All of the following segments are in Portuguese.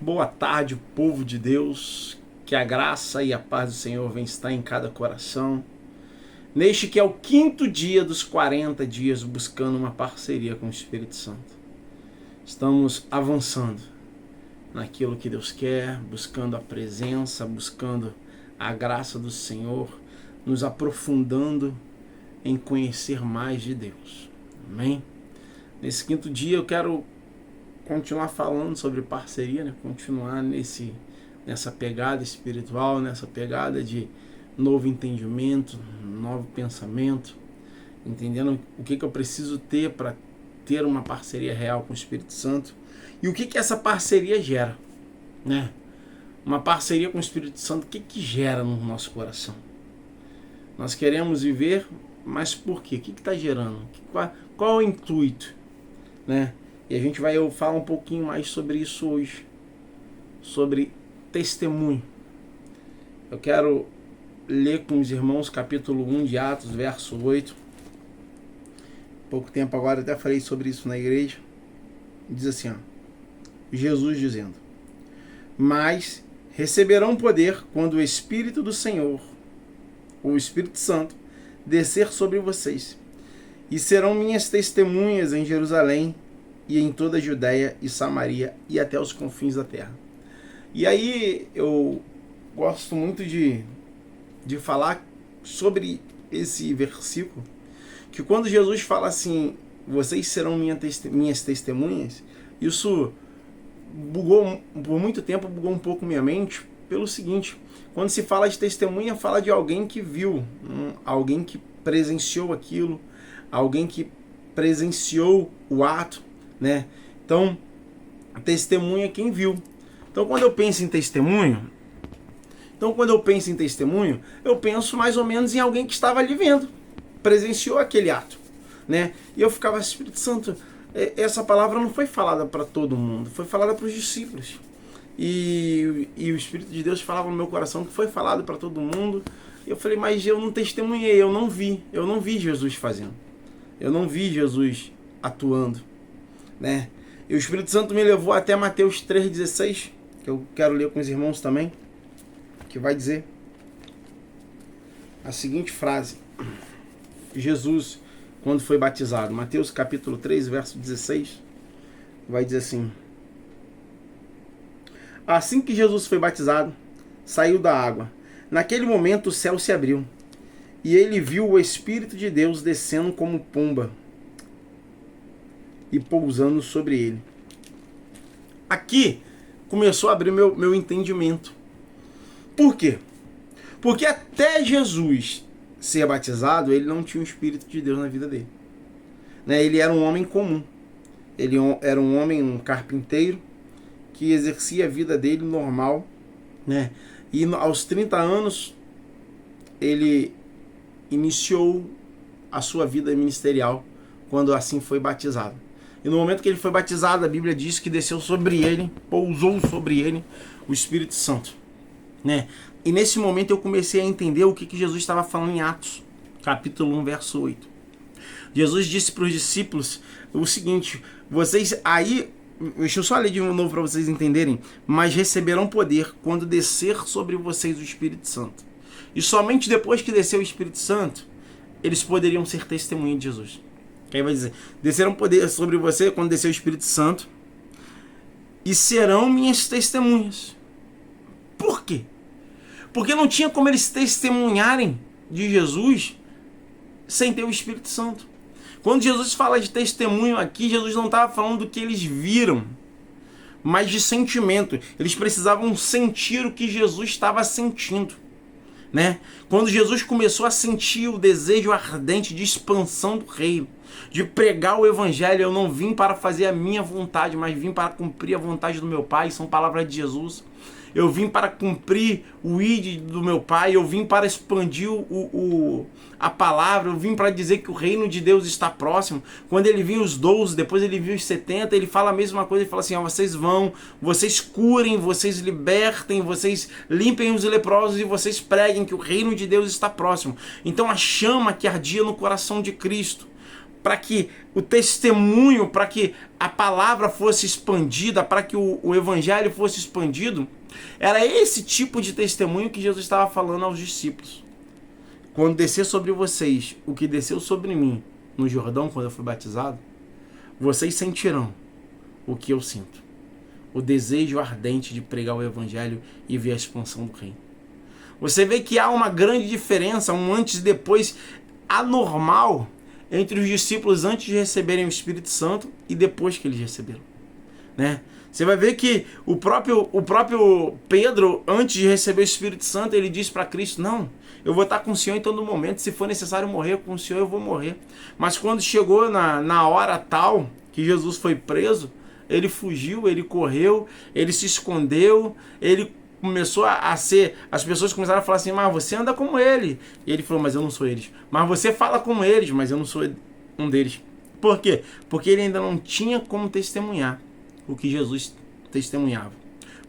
Boa tarde, povo de Deus. Que a graça e a paz do Senhor venham estar em cada coração. Neste que é o 5º dia dos 40 dias buscando uma parceria com o Espírito Santo. Estamos avançando naquilo que Deus quer, buscando a presença, buscando a graça do Senhor, nos aprofundando em conhecer mais de Deus. Amém? Nesse 5º dia eu quero continuar falando sobre parceria, né? Continuar nessa pegada espiritual, nessa pegada de novo entendimento, novo pensamento, entendendo o que eu preciso ter para ter uma parceria real com o Espírito Santo e o que essa parceria gera, né? Uma parceria com o Espírito Santo, o que gera no nosso coração? Nós queremos viver, mas por quê? O que está gerando? Qual é o intuito, né? E a gente vai falar um pouquinho mais sobre isso hoje, sobre testemunho. Eu quero ler com os irmãos capítulo 1 de Atos, verso 8. Pouco tempo agora, eu até falei sobre isso na igreja. Diz assim, ó, Jesus dizendo: mas receberão poder quando o Espírito do Senhor, o Espírito Santo, descer sobre vocês, e serão minhas testemunhas em Jerusalém, e em toda a Judéia e Samaria e até os confins da terra. E aí eu gosto muito de falar sobre esse versículo, que quando Jesus fala assim, vocês serão minhas testemunhas, isso bugou, por muito tempo bugou um pouco minha mente, pelo seguinte: quando se fala de testemunha, fala de alguém que viu, alguém que presenciou aquilo, alguém que presenciou o ato, né? Então, testemunha é quem viu. Então, quando eu penso em testemunho, eu penso mais ou menos em alguém que estava ali vendo, presenciou aquele ato, né? E eu ficava, Espírito Santo, essa palavra não foi falada para todo mundo, foi falada para os discípulos. E o Espírito de Deus falava no meu coração que foi falado para todo mundo. E eu falei, mas eu não testemunhei, eu não vi Jesus fazendo, eu não vi Jesus atuando, né? E o Espírito Santo me levou até Mateus 3,16, que eu quero ler com os irmãos também, que vai dizer a seguinte frase: Jesus, quando foi batizado, Mateus capítulo 3, verso 16, vai dizer assim: assim que Jesus foi batizado, saiu da água. Naquele momento o céu se abriu, e ele viu o Espírito de Deus descendo como pomba e pousando sobre ele. Aqui começou a abrir meu entendimento. Por quê? Porque até Jesus ser batizado, ele não tinha o Espírito de Deus na vida dele, né? Ele era um homem comum. Ele era um homem, um carpinteiro, que exercia a vida dele normal, né? E aos 30 anos, ele iniciou a sua vida ministerial, quando assim foi batizado. E no momento que ele foi batizado, a Bíblia diz que desceu sobre ele, pousou sobre ele o Espírito Santo, né? E nesse momento eu comecei a entender o que Jesus estava falando em Atos, capítulo 1, verso 8. Jesus disse para os discípulos o seguinte: vocês aí, deixa eu só ler de novo para vocês entenderem, mas receberão poder quando descer sobre vocês o Espírito Santo. E somente depois que descer o Espírito Santo, eles poderiam ser testemunhas de Jesus. Aí vai dizer: descerão poder sobre você quando descer o Espírito Santo, e serão minhas testemunhas. Por quê? Porque não tinha como eles testemunharem de Jesus sem ter o Espírito Santo. Quando Jesus fala de testemunho aqui, Jesus não estava falando do que eles viram, mas de sentimento. Eles precisavam sentir o que Jesus estava sentindo, né? Quando Jesus começou a sentir o desejo ardente de expansão do reino, de pregar o evangelho: eu não vim para fazer a minha vontade, mas vim para cumprir a vontade do meu Pai. São palavras de Jesus. Eu vim para cumprir o ID do meu Pai, eu vim para expandir a palavra, eu vim para dizer que o reino de Deus está próximo. Quando ele viu os 12, depois ele viu os 70, ele fala a mesma coisa, ele fala assim: ó, vocês vão, vocês curem, vocês libertem, vocês limpem os leprosos e vocês preguem que o reino de Deus está próximo. Então a chama que ardia no coração de Cristo para que o testemunho, para que a palavra fosse expandida, para que o evangelho fosse expandido, era esse tipo de testemunho que Jesus estava falando aos discípulos. Quando descer sobre vocês o que desceu sobre mim no Jordão, quando eu fui batizado, vocês sentirão o que eu sinto. O desejo ardente de pregar o evangelho e ver a expansão do reino. Você vê que há uma grande diferença, um antes e depois anormal, entre os discípulos antes de receberem o Espírito Santo e depois que eles receberam, né? Você vai ver que o próprio Pedro, antes de receber o Espírito Santo, ele disse para Cristo: não, eu vou estar com o Senhor em todo momento, se for necessário morrer com o Senhor, eu vou morrer. Mas quando chegou na hora tal que Jesus foi preso, ele fugiu, ele correu, ele se escondeu, ele começou a ser... As pessoas começaram a falar assim: mas você anda como ele. E ele falou: mas eu não sou eles. Mas você fala como eles, mas eu não sou um deles. Por quê? Porque ele ainda não tinha como testemunhar o que Jesus testemunhava.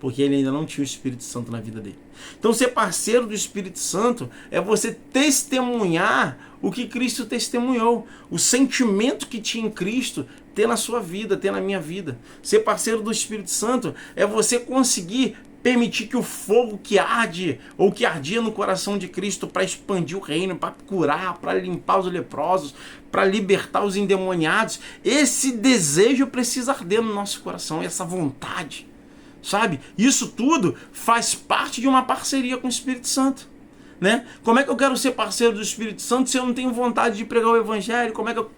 Porque ele ainda não tinha o Espírito Santo na vida dele. Então, ser parceiro do Espírito Santo é você testemunhar o que Cristo testemunhou. O sentimento que tinha em Cristo ter na sua vida, ter na minha vida. Ser parceiro do Espírito Santo é você conseguir permitir que o fogo que arde, ou que ardia no coração de Cristo para expandir o reino, para curar, para limpar os leprosos, para libertar os endemoniados, esse desejo precisa arder no nosso coração, essa vontade, sabe? Isso tudo faz parte de uma parceria com o Espírito Santo, né? Como é que eu quero ser parceiro do Espírito Santo se eu não tenho vontade de pregar o Evangelho? Como é que eu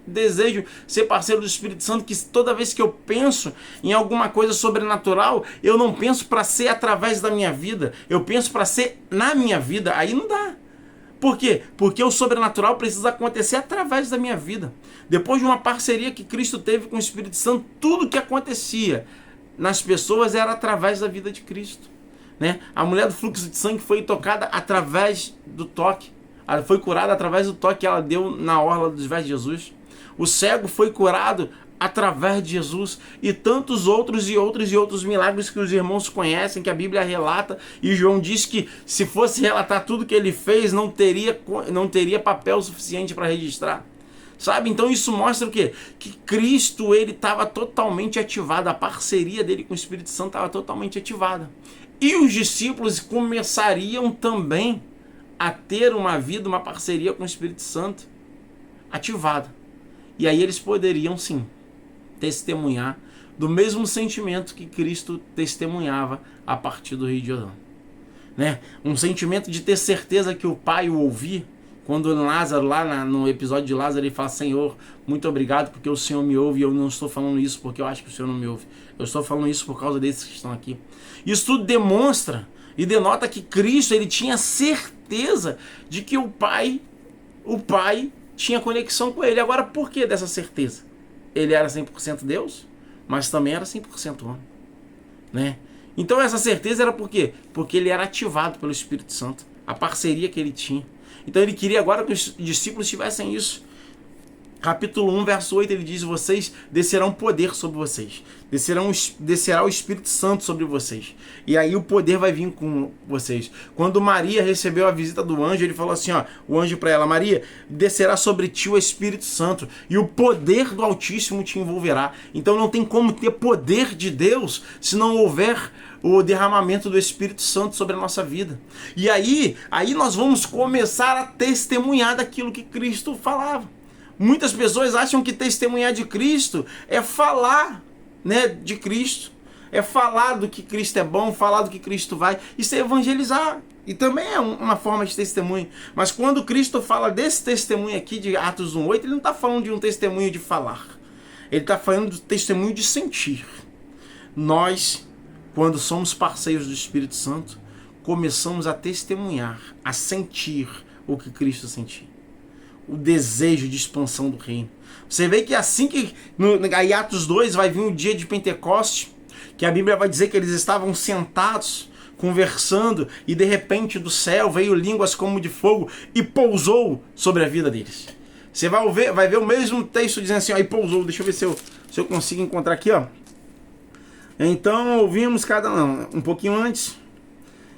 desejo ser parceiro do Espírito Santo, que toda vez que eu penso em alguma coisa sobrenatural, eu não penso para ser através da minha vida, eu penso para ser na minha vida? Aí não dá. Por quê? Porque o sobrenatural precisa acontecer através da minha vida. Depois de uma parceria que Cristo teve com o Espírito Santo, tudo que acontecia nas pessoas era através da vida de Cristo, né? A mulher do fluxo de sangue foi tocada através do toque. Ela foi curada através do toque que ela deu na orla dos pés de Jesus. O cego foi curado através de Jesus, e tantos outros milagres que os irmãos conhecem, que a Bíblia relata, e João diz que se fosse relatar tudo que ele fez, não teria papel suficiente para registrar. Sabe? Então isso mostra o quê? Que Cristo, ele estava totalmente ativado, a parceria dele com o Espírito Santo estava totalmente ativada. E os discípulos começariam também a ter uma vida, uma parceria com o Espírito Santo ativada. E aí eles poderiam sim testemunhar do mesmo sentimento que Cristo testemunhava a partir do Rio de Jordão, né? Um sentimento de ter certeza que o Pai o ouvia. Quando Lázaro, lá no episódio de Lázaro, ele fala: Senhor, muito obrigado porque o Senhor me ouve, e eu não estou falando isso porque eu acho que o Senhor não me ouve. Eu estou falando isso por causa desses que estão aqui. Isso tudo demonstra e denota que Cristo, ele tinha certeza de que o Pai tinha conexão com ele. Agora, por que dessa certeza? Ele era 100% Deus, mas também era 100% homem, né? Então essa certeza era por quê? Porque ele era ativado pelo Espírito Santo, a parceria que ele tinha. Então ele queria agora que os discípulos tivessem isso. Capítulo 1, verso 8, ele diz: vocês descerão poder sobre vocês. Descerá o Espírito Santo sobre vocês. E aí o poder vai vir com vocês. Quando Maria recebeu a visita do anjo, ele falou assim, ó, o anjo para ela: Maria, descerá sobre ti o Espírito Santo, e o poder do Altíssimo te envolverá. Então não tem como ter poder de Deus se não houver o derramamento do Espírito Santo sobre a nossa vida. E aí nós vamos começar a testemunhar daquilo que Cristo falava. Muitas pessoas acham que testemunhar de Cristo é falar, né, de Cristo. É falar do que Cristo é bom, falar do que Cristo vai. Isso é evangelizar. E também é uma forma de testemunho. Mas quando Cristo fala desse testemunho aqui de Atos 1:8, ele não está falando de um testemunho de falar. Ele está falando do testemunho de sentir. Nós, quando somos parceiros do Espírito Santo, começamos a testemunhar, a sentir o que Cristo sentia. O desejo de expansão do reino. Você vê que assim que em Atos 2 vai vir o dia de Pentecoste, que a Bíblia vai dizer que eles estavam sentados, conversando, e de repente do céu veio línguas como de fogo e pousou sobre a vida deles. Você vai ver o mesmo texto dizendo assim, ó, e pousou. Deixa eu ver se eu consigo encontrar aqui, ó. Então ouvimos um pouquinho antes.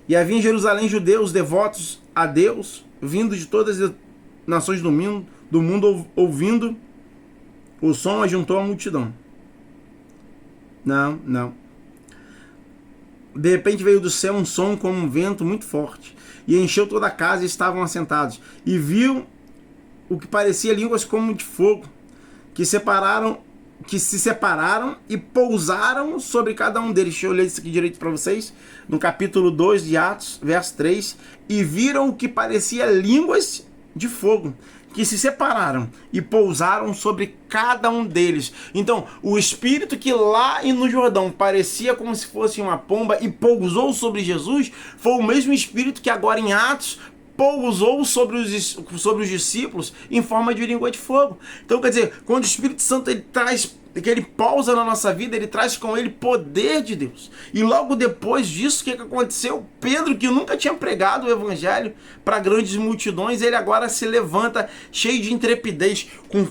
E havia em Jerusalém judeus devotos a Deus, vindo de todas as nações do mundo, ouvindo O som ajuntou a multidão. Não, não. De repente veio do céu um som como um vento muito forte, e encheu toda a casa e estavam assentados. E viu o que parecia línguas como de fogo, que se separaram e pousaram sobre cada um deles. Deixa eu ler isso aqui direito para vocês. No capítulo 2 de Atos, verso 3. E viram o que parecia línguas de fogo, que se separaram e pousaram sobre cada um deles. Então, o Espírito que lá no Jordão parecia como se fosse uma pomba e pousou sobre Jesus, foi o mesmo Espírito que agora em Atos pousou sobre os discípulos em forma de língua de fogo. Então, quer dizer, quando o Espírito Santo ele pousa na nossa vida, ele traz com ele poder de Deus. E logo depois disso, o que aconteceu? Pedro, que nunca tinha pregado o evangelho para grandes multidões, ele agora se levanta cheio de intrepidez, com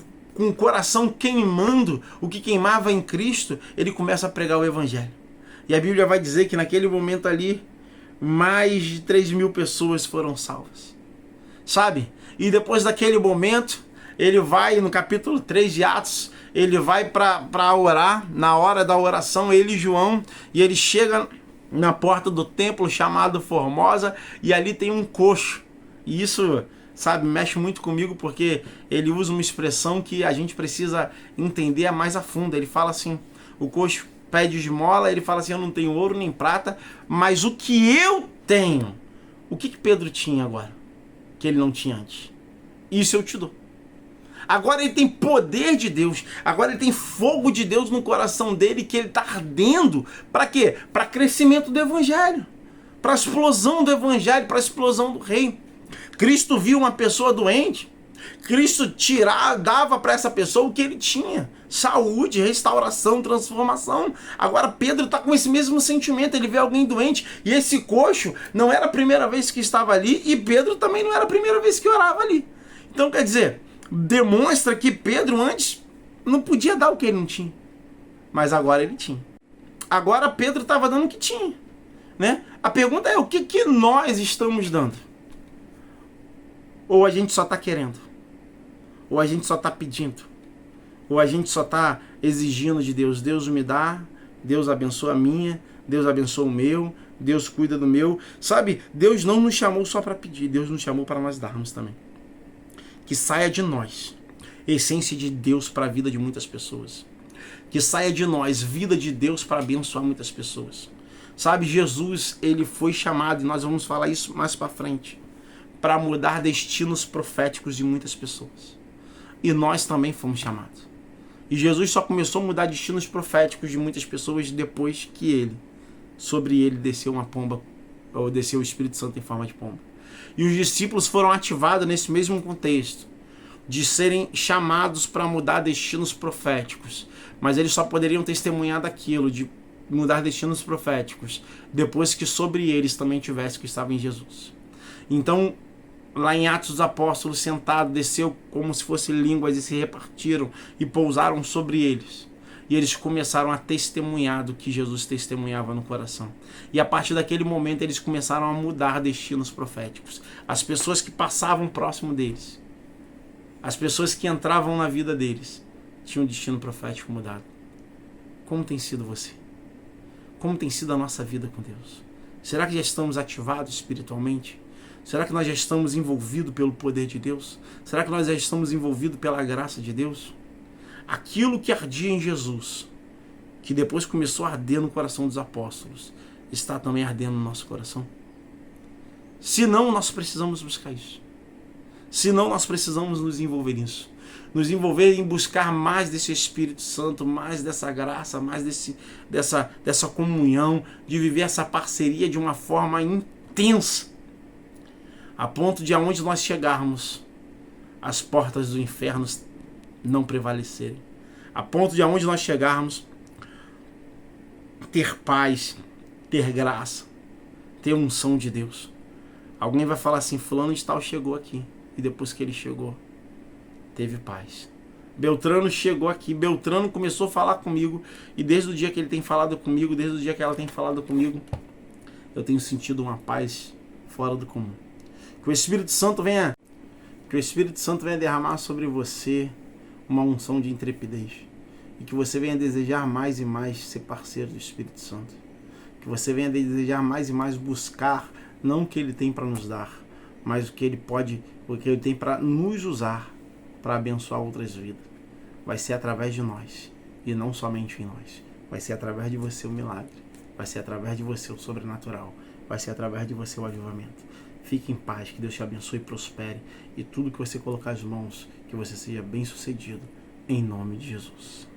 o coração queimando o que queimava em Cristo, ele começa a pregar o evangelho. E a Bíblia vai dizer que naquele momento ali, mais de 3.000 pessoas foram salvas. Sabe? E depois daquele momento, ele vai, no capítulo 3 de Atos, ele vai para orar, na hora da oração, ele e João, e ele chega na porta do templo chamado Formosa, e ali tem um coxo. E isso, sabe, mexe muito comigo, porque ele usa uma expressão que a gente precisa entender mais a fundo. Ele fala assim, o coxo pede esmola, ele fala assim, eu não tenho ouro nem prata, mas o que eu tenho, o que Pedro tinha agora, que ele não tinha antes? Isso eu te dou. Agora ele tem poder de Deus, agora ele tem fogo de Deus no coração dele, que ele está ardendo, para quê? Para crescimento do evangelho, para a explosão do evangelho, para a explosão do reino. Cristo viu uma pessoa doente, Cristo dava para essa pessoa o que ele tinha: saúde, restauração, transformação. Agora Pedro está com esse mesmo sentimento, ele vê alguém doente, e esse coxo não era a primeira vez que estava ali, e Pedro também não era a primeira vez que orava ali. Então, quer dizer, demonstra que Pedro antes não podia dar o que ele não tinha, mas agora ele tinha. Agora Pedro estava dando o que tinha, né? A pergunta é, o que nós estamos dando? Ou a gente só está querendo? Ou a gente só está pedindo? Ou a gente só está exigindo de Deus? Deus me dá, Deus abençoa a minha, Deus abençoa o meu, Deus cuida do meu. Sabe, Deus não nos chamou só para pedir, Deus nos chamou para nós darmos também. Que saia de nós essência de Deus para a vida de muitas pessoas. Que saia de nós vida de Deus para abençoar muitas pessoas. Sabe, Jesus, ele foi chamado, e nós vamos falar isso mais para frente, para mudar destinos proféticos de muitas pessoas. E nós também fomos chamados. E Jesus só começou a mudar destinos proféticos de muitas pessoas depois que sobre ele desceu uma pomba, ou desceu o Espírito Santo em forma de pomba. E os discípulos foram ativados nesse mesmo contexto, de serem chamados para mudar destinos proféticos. Mas eles só poderiam testemunhar daquilo, de mudar destinos proféticos, depois que sobre eles também tivesse o que estava em Jesus. Então, lá em Atos dos Apóstolos, sentado, desceu como se fossem línguas e se repartiram e pousaram sobre eles. E eles começaram a testemunhar do que Jesus testemunhava no coração. E a partir daquele momento eles começaram a mudar destinos proféticos. As pessoas que passavam próximo deles, as pessoas que entravam na vida deles, tinham um destino profético mudado. Como tem sido você? Como tem sido a nossa vida com Deus? Será que já estamos ativados espiritualmente? Será que nós já estamos envolvidos pelo poder de Deus? Será que nós já estamos envolvidos pela graça de Deus? Aquilo que ardia em Jesus, que depois começou a arder no coração dos apóstolos, está também ardendo no nosso coração? Se não, nós precisamos buscar isso. Se não, nós precisamos nos envolver nisso. Nos envolver em buscar mais desse Espírito Santo, mais dessa graça, mais dessa comunhão, de viver essa parceria de uma forma intensa, a ponto de aonde nós chegarmos, as portas do inferno não prevalecerem. A ponto de aonde nós chegarmos, ter paz, ter graça, ter unção de Deus. Alguém vai falar assim, fulano de tal chegou aqui, e depois que ele chegou, teve paz. Beltrano chegou aqui, Beltrano começou a falar comigo, e desde o dia que ele tem falado comigo, desde o dia que ela tem falado comigo, eu tenho sentido uma paz fora do comum. Que o Espírito Santo venha derramar sobre você uma unção de intrepidez. E que você venha desejar mais e mais ser parceiro do Espírito Santo. Que você venha desejar mais e mais buscar, não o que Ele tem para nos dar, mas o que Ele tem para nos usar para abençoar outras vidas. Vai ser através de nós, e não somente em nós. Vai ser através de você o milagre. Vai ser através de você o sobrenatural. Vai ser através de você o avivamento. Fique em paz, que Deus te abençoe e prospere. E tudo que você colocar as mãos, que você seja bem sucedido. Em nome de Jesus.